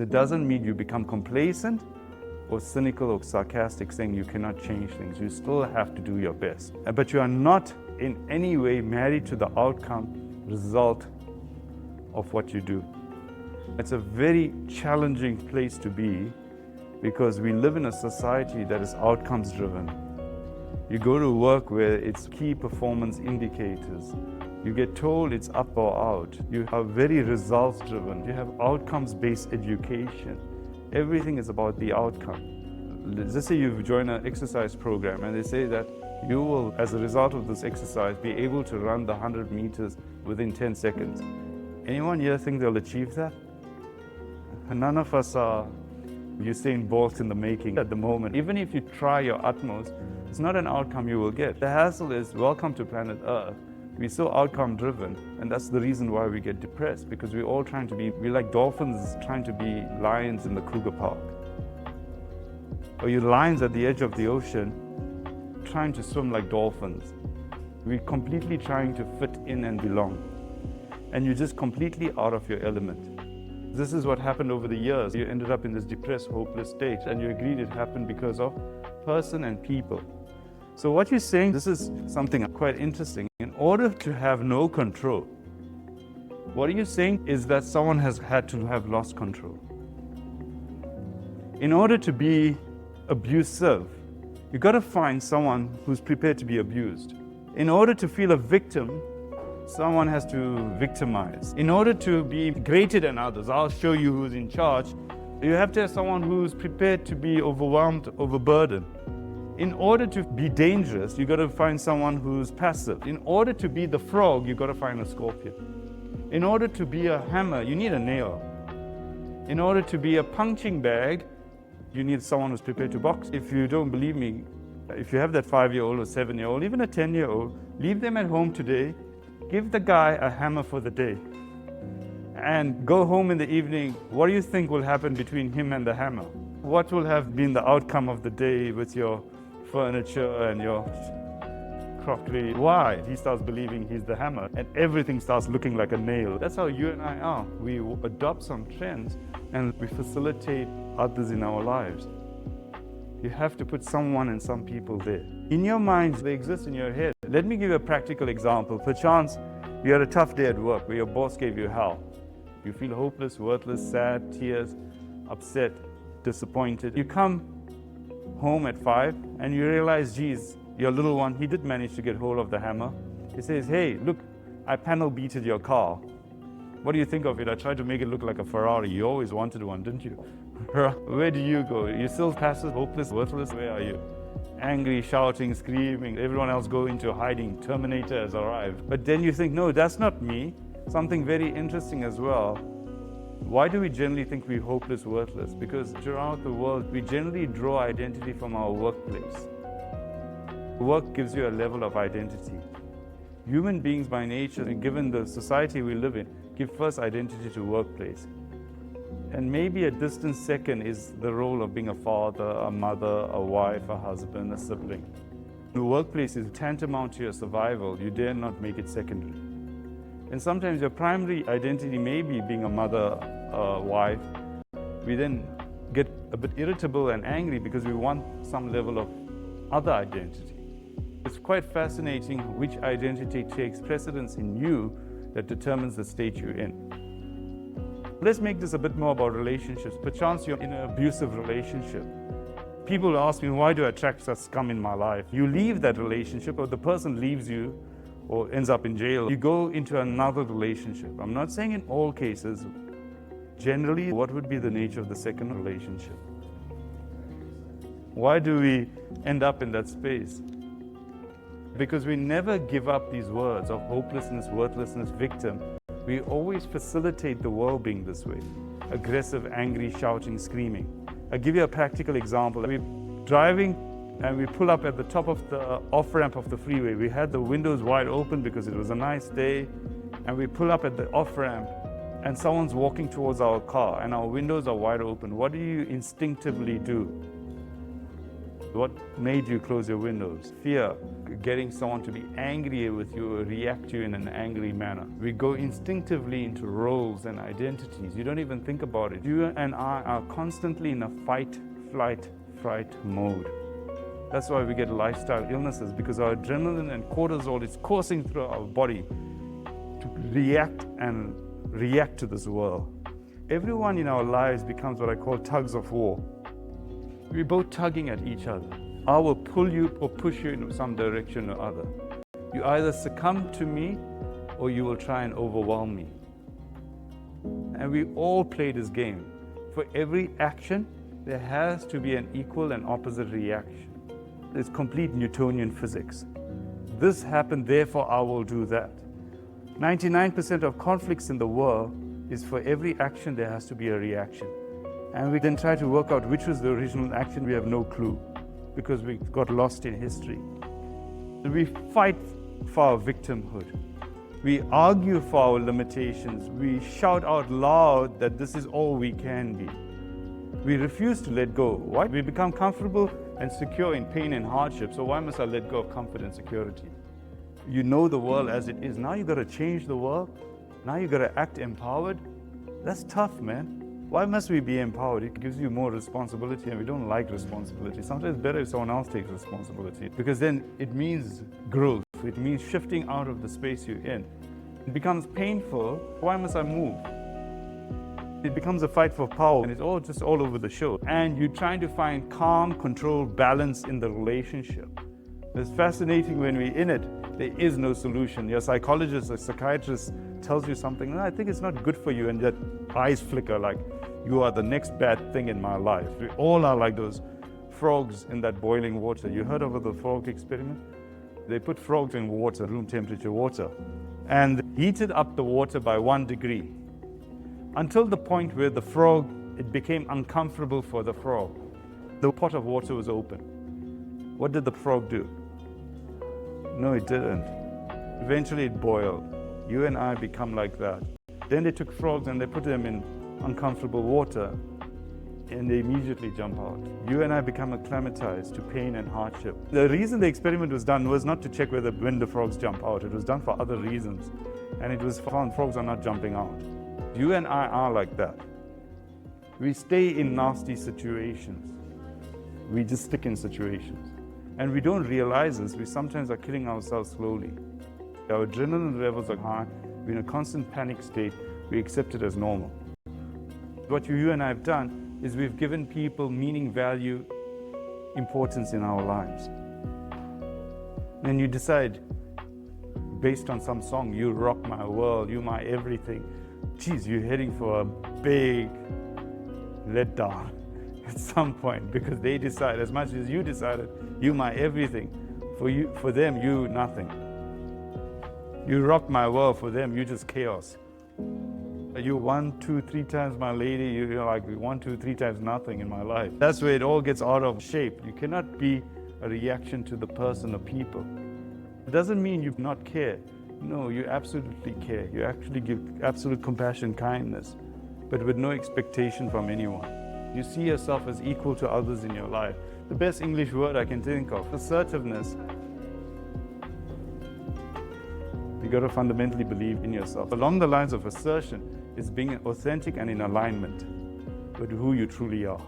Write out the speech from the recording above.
It doesn't mean you become complacent or cynical or sarcastic, saying you cannot change things. You still have to do your best. But you are not in any way married to the outcome, result of what you do. It's a very challenging place to be because we live in a society that is outcomes driven. You go to work where it's key performance indicators. You get told it's up or out. You are very results driven. You have outcomes based education. Everything is about the outcome. Let's say you've joined an exercise program and they say that you will, as a result of this exercise, be able to run the 100 meters within 10 seconds. Anyone here think they'll achieve that? None of us are Usain Bolt in the making at the moment. Even if you try your utmost, it's not an outcome you will get. The hassle is, welcome to planet Earth. We're so outcome driven, and that's the reason why we get depressed, because we're all trying to be, we're like dolphins trying to be lions in the Kruger Park. Or you lions at the edge of the ocean trying to swim like dolphins. We're completely trying to fit in and belong. And you're just completely out of your element. This is what happened over the years. You ended up in this depressed, hopeless state, and you agreed it happened because of person and people. So what you're saying, this is something quite interesting. In order to have no control, what are you saying is that someone has had to have lost control. In order to be abusive, you've got to find someone who's prepared to be abused. In order to feel a victim, someone has to victimize. In order to be greater than others, I'll show you who's in charge, you have to have someone who's prepared to be overwhelmed, overburdened. In order to be dangerous, you've got to find someone who's passive. In order to be the frog, you've got to find a scorpion. In order to be a hammer, you need a nail. In order to be a punching bag, you need someone who's prepared to box. If you don't believe me, if you have that 5-year-old or 7-year-old, even a 10-year-old, leave them at home today, give the guy a hammer for the day, and go home in the evening. What do you think will happen between him and the hammer? What will have been the outcome of the day with your furniture and your crockery? Why? He starts believing he's the hammer and everything starts looking like a nail. That's how you and I are. We adopt some trends and we facilitate others in our lives. You have to put someone and some people there. In your mind, they exist in your head. Let me give you a practical example. Perchance, you had a tough day at work where your boss gave you hell. You feel hopeless, worthless, sad, tears, upset, disappointed. You come home at 5 and you realize, geez, your little one, he did manage to get hold of the hammer. He says, hey, look, I panel beated your car. What do you think of it? I tried to make it look like a Ferrari. You always wanted one, didn't you? Where do you go? You're still passive, hopeless, worthless? Where are you? Angry, shouting, screaming. Everyone else go into hiding. Terminator has arrived. But then you think, no, that's not me. Something very interesting as well. Why do we generally think we're hopeless, worthless? Because throughout the world, we generally draw identity from our workplace. Work gives you a level of identity. Human beings by nature, and given the society we live in, give first identity to workplace. And maybe a distant second is the role of being a father, a mother, a wife, a husband, a sibling. The workplace is tantamount to your survival. You dare not make it secondary. And sometimes your primary identity may be being a mother, a wife. We then get a bit irritable and angry because we want some level of other identity. It's quite fascinating which identity takes precedence in you that determines the state you're in. Let's make this a bit more about relationships. Perchance you're in an abusive relationship. People ask me, why do I attract such scum in my life? You leave that relationship, or the person leaves you or ends up in jail. You go into another relationship. I'm not saying in all cases. Generally, what would be the nature of the second relationship? Why do we end up in that space? Because we never give up these words of hopelessness, worthlessness, victim. We always facilitate the well-being this way. Aggressive, angry, shouting, screaming. I'll give you a practical example. We're driving and we pull up at the top of the off-ramp of the freeway. We had the windows wide open because it was a nice day. And we pull up at the off-ramp and someone's walking towards our car and our windows are wide open. What do you instinctively do? What made you close your windows? Fear, getting someone to be angry with you or react to you in an angry manner. We go instinctively into roles and identities. You don't even think about it. You and I are constantly in a fight, flight, fright mode. That's why we get lifestyle illnesses, because our adrenaline and cortisol is coursing through our body to react to this world. Everyone in our lives becomes what I call tugs of war. We're both tugging at each other. I will pull you or push you in some direction or other. You either succumb to me or you will try and overwhelm me. And we all play this game. For every action, there has to be an equal and opposite reaction. It's complete Newtonian physics. This happened, therefore I will do that. 99% of conflicts in the world is for every action there has to be a reaction. And we then try to work out which was the original action. We have no clue because we got lost in history. We fight for our victimhood. We argue for our limitations. We shout out loud that this is all we can be. We refuse to let go. Why? We become comfortable and secure in pain and hardship. So why must I let go of comfort and security? You know the world as it is. Now you got to change the world. Now you got to act empowered. That's tough, man. Why must we be empowered? It gives you more responsibility, and we don't like responsibility. Sometimes it's better if someone else takes responsibility, because then it means growth. It means shifting out of the space you're in. It becomes painful. Why must I move? It becomes a fight for power, and it's all just all over the show. And you're trying to find calm, control, balance in the relationship. It's fascinating when we're in it. There is no solution. Your psychologist or psychiatrist tells you something, no, I think it's not good for you, and that eyes flicker like you are the next bad thing in my life. We all are like those frogs in that boiling water. You heard of the frog experiment? They put frogs in water, room temperature water, and heated up the water by 1 degree until the point where the frog, it became uncomfortable for the frog. The pot of water was open. What did the frog do? No, it didn't. Eventually it boiled. You and I become like that. Then they took frogs and they put them in uncomfortable water, and they immediately jump out. You and I become acclimatized to pain and hardship. The reason the experiment was done was not to check when the frogs jump out. It was done for other reasons. And it was found frogs are not jumping out. You and I are like that. We stay in nasty situations. We just stick in situations. And we don't realize this. We sometimes are killing ourselves slowly. Our adrenaline levels are high. We're in a constant panic state. We accept it as normal. What you and I have done is we've given people meaning, value, importance in our lives. And you decide, based on some song, you rock my world, you my everything. Geez, you're heading for a big letdown at some point, because they decide, as much as you decided, you my everything. For them, you nothing. You rock my world. For them, you just chaos. You 1, 2, 3 times my lady, you're like 1, 2, 3 times nothing in my life. That's where it all gets out of shape. You cannot be a reaction to the person or people. It doesn't mean you not care. No, you absolutely care. You actually give absolute compassion, kindness, but with no expectation from anyone. You see yourself as equal to others in your life. The best English word I can think of, assertiveness. You got to fundamentally believe in yourself. Along the lines of assertion is being authentic and in alignment with who you truly are.